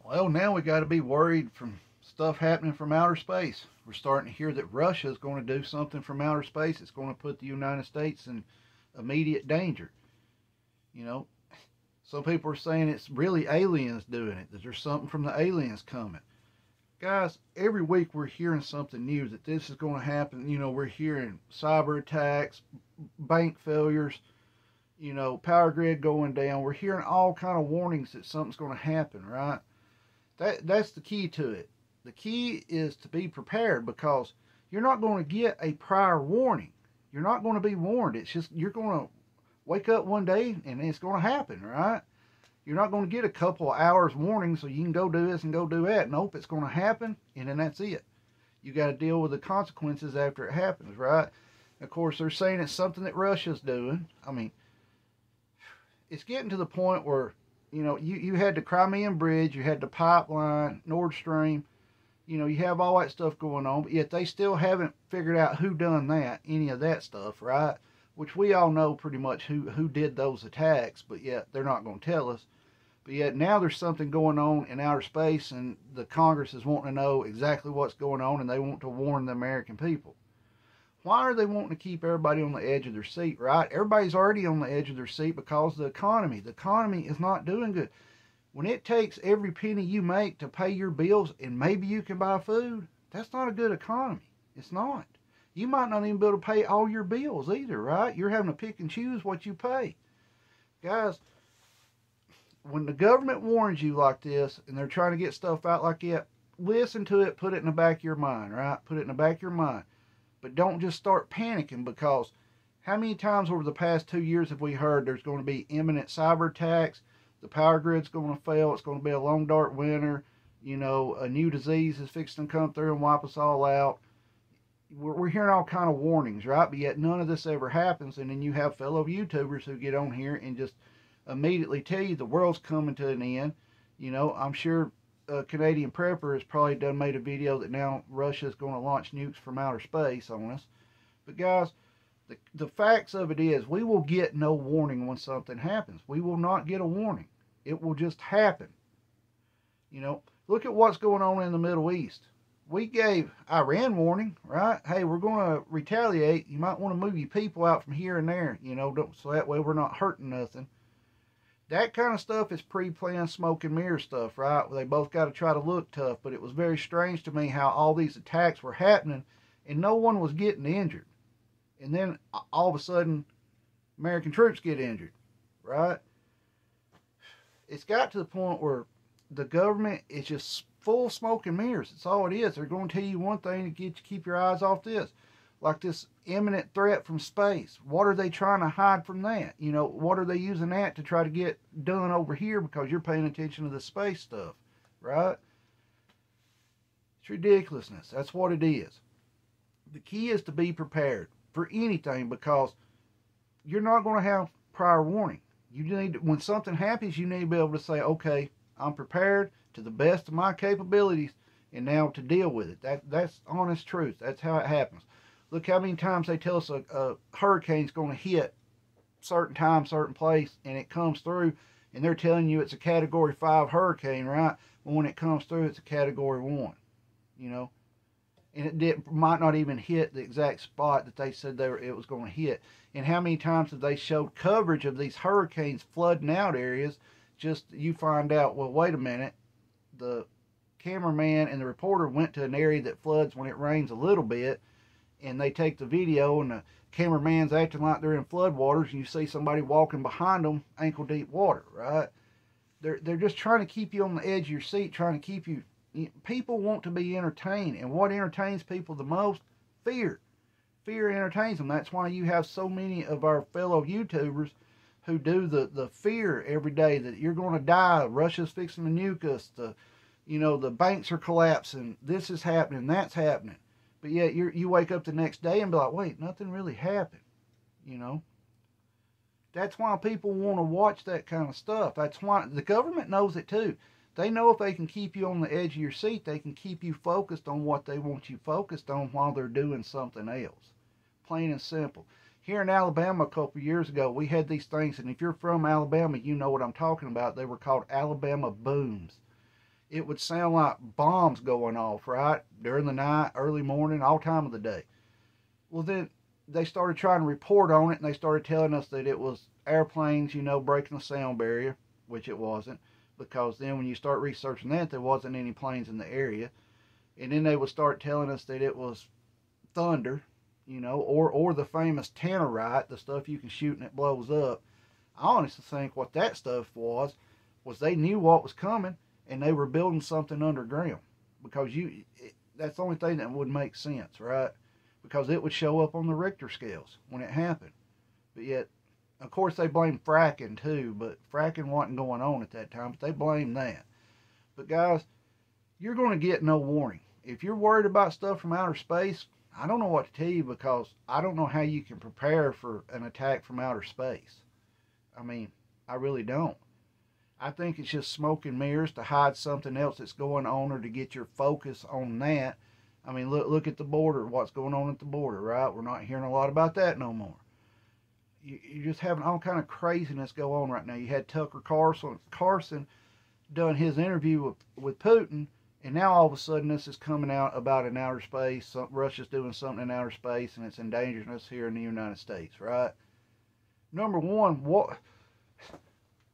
Well, now we got to be worried from stuff happening from outer space. We're starting to hear that Russia is going to do something from outer space. It's going to put the United States in immediate danger. You know, some people are saying it's really aliens doing it, that there's something from the aliens coming. Guys, every week we're hearing something new that this is going to happen. You know, we're hearing cyber attacks, bank failures, you know, power grid going down. We're hearing all kind of warnings that something's going to happen, right? That's the key to it. The key is to be prepared, because you're not going to get a prior warning. You're not going to be warned. It's just you're going to wake up one day and it's going to happen, right? You're not going to get a couple of hours warning so you can go do this and go do that. Nope, it's going to happen, and then that's it. You got to deal with the consequences after it happens, right? Of course, they're saying it's something that Russia's doing. I mean, it's getting to the point where, you know, you had the Crimean Bridge, you had the pipeline, Nord Stream, you know, you have all that stuff going on, but yet they still haven't figured out who done that, any of that stuff, right? Which we all know pretty much who did those attacks, but yet they're not going to tell us. But yet now there's something going on in outer space, and the Congress is wanting to know exactly what's going on, and they want to warn the American people. Why are they wanting to keep everybody on the edge of their seat, right? Everybody's already on the edge of their seat because of the economy. The economy is not doing good. When it takes every penny you make to pay your bills and maybe you can buy food, that's not a good economy. It's not. You might not even be able to pay all your bills either, right? You're having to pick and choose what you pay. Guys, when the government warns you like this and they're trying to get stuff out like that, listen to it, put it in the back of your mind, right? Put it in the back of your mind. But don't just start panicking, because how many times over the past 2 years have we heard there's going to be imminent cyber attacks, the power grid's going to fail, it's going to be a long dark winter, you know, a new disease is fixing to come through and wipe us all out. We're hearing all kind of warnings, right? But yet none of this ever happens, and then you have fellow YouTubers who get on here and just immediately tell you the world's coming to an end. You know, I'm sure Canadian Prepper has probably made a video that now Russia is going to launch nukes from outer space on us. But guys, the facts of it is we will get no warning when something happens. We will not get a warning. It will just happen. You know, look at what's going on in the Middle East. We gave Iran warning, right? Hey, we're going to retaliate. You might want to move your people out from here and there, you know, so that way we're not hurting nothing. That kind of stuff is pre-planned smoke and mirror stuff, right? They both got to try to look tough, but it was very strange to me how all these attacks were happening and no one was getting injured. And then all of a sudden, American troops get injured, right? It's got to the point where the government is just full smoke and mirrors. That's all it is. They're going to tell you one thing to get you to keep your eyes off this. Like this imminent threat from space. What are they trying to hide from that? You know, what are they using that to try to get done over here because you're paying attention to the space stuff, right? It's ridiculousness. That's what it is. The key is to be prepared for anything, because you're not going to have prior warning. You need to, when something happens, you need to be able to say, okay, I'm prepared to the best of my capabilities, and now to deal with it. That's honest truth. That's how it happens. Look how many times they tell us a hurricane's going to hit certain time, certain place, and it comes through, and they're telling you it's a Category 5 hurricane, right? But when it comes through, it's a Category 1, you know? And it might not even hit the exact spot that they said it was going to hit. And how many times have they showed coverage of these hurricanes flooding out areas? Just you find out, well, wait a minute, the cameraman and the reporter went to an area that floods when it rains a little bit, and they take the video, and the cameraman's acting like they're in floodwaters, and you see somebody walking behind them, ankle deep water, right? They're just trying to keep you on the edge of your seat, trying to keep you. People want to be entertained, and what entertains people the most? Fear. Fear entertains them. That's why you have so many of our fellow YouTubers who do the fear every day that you're going to die, Russia's fixing to nuke us, the banks are collapsing, this is happening, that's happening. But yet you wake up the next day and be like, wait, nothing really happened, you know. That's why people want to watch that kind of stuff. That's why the government knows it too. They know if they can keep you on the edge of your seat, they can keep you focused on what they want you focused on while they're doing something else. Plain and simple. Here in Alabama a couple years ago, we had these things, and if you're from Alabama, you know what I'm talking about. They were called Alabama booms. it would sound like bombs going off, right? During the night, early morning, all time of the day. Well, then they started trying to report on it, and they started telling us that it was airplanes, breaking the sound barrier, which it wasn't, because then when you start researching that, there wasn't any planes in the area. And then they would start telling us that it was thunder, or the famous tannerite, the stuff you can shoot and it blows up. I honestly think what that stuff was they knew what was coming, and they were building something underground, because that's the only thing that would make sense, right? Because it would show up on the Richter scales when it happened. But yet, of course, they blame fracking too, but fracking wasn't going on at that time, but they blame that. But guys, you're going to get no warning. If you're worried about stuff from outer space, I don't know what to tell you, because I don't know how you can prepare for an attack from outer space. I mean, I really don't. I think it's just smoke and mirrors to hide something else that's going on, or to get your focus on that. I mean, look at the border, what's going on at the border, right? We're not hearing a lot about that no more. You're just having all kind of craziness go on right now. You had Tucker Carlson done his interview with Putin, and now all of a sudden this is coming out about in outer space. Russia's doing something in outer space, and it's endangering us here in the United States, right? Number one,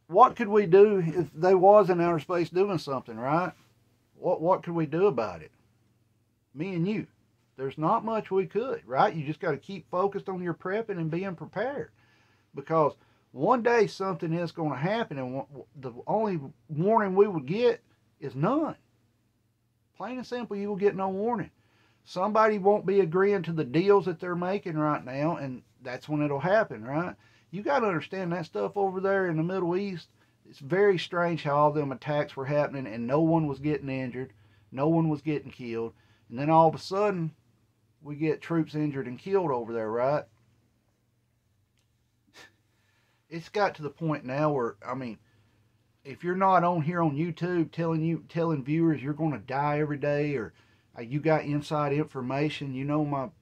what could we do if they was in outer space doing something, right? What could we do about it? Me and you. There's not much we could, right? You just got to keep focused on your prepping and being prepared. Because one day something is going to happen, and the only warning we would get is none. Plain and simple, you will get no warning. Somebody won't be agreeing to the deals that they're making right now, and that's when it'll happen, right? You got to understand that stuff over there in the Middle East. It's very strange how all them attacks were happening, and no one was getting injured. No one was getting killed. And then all of a sudden, we get troops injured and killed over there, right? It's got to the point now where, I mean, if you're not on here on YouTube telling viewers you're going to die every day, or you got inside information,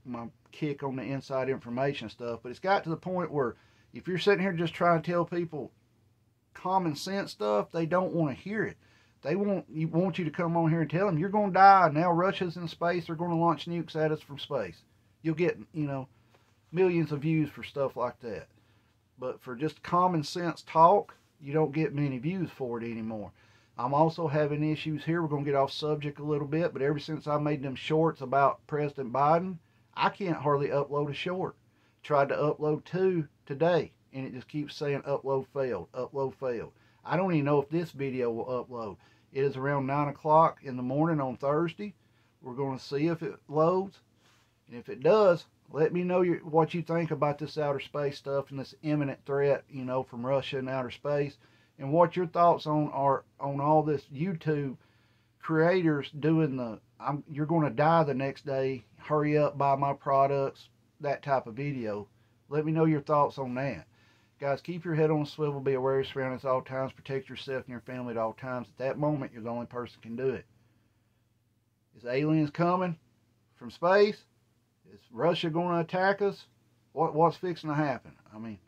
my kick on the inside information stuff, but it's got to the point where if you're sitting here just trying to tell people common sense stuff, they don't want to hear it. They want you to come on here and tell them you're going to die. Now Russia's in space. They're going to launch nukes at us from space. You'll get, millions of views for stuff like that. But for just common sense talk, you don't get many views for it anymore. I'm also having issues here. We're going to get off subject a little bit, but ever since I made them shorts about President Biden, I can't hardly upload a short. Tried to upload 2 today, and it just keeps saying upload failed, upload failed. I don't even know if this video will upload. It is around 9 o'clock in the morning on Thursday. We're going to see if it loads. And if it does, let me know what you think about this outer space stuff and this imminent threat, from Russia and outer space. And what your thoughts are on all this YouTube creators doing you're going to die the next day, hurry up, buy my products, that type of video. Let me know your thoughts on that. Guys, keep your head on a swivel, be aware of your surroundings at all times, protect yourself and your family at all times. At that moment, you're the only person who can do it. Is aliens coming from space? Is Russia going to attack us? What's fixing to happen? I mean,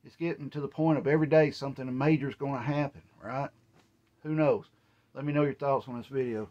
it's getting to the point of every day something major is going to happen, right? Who knows? Let me know your thoughts on this video.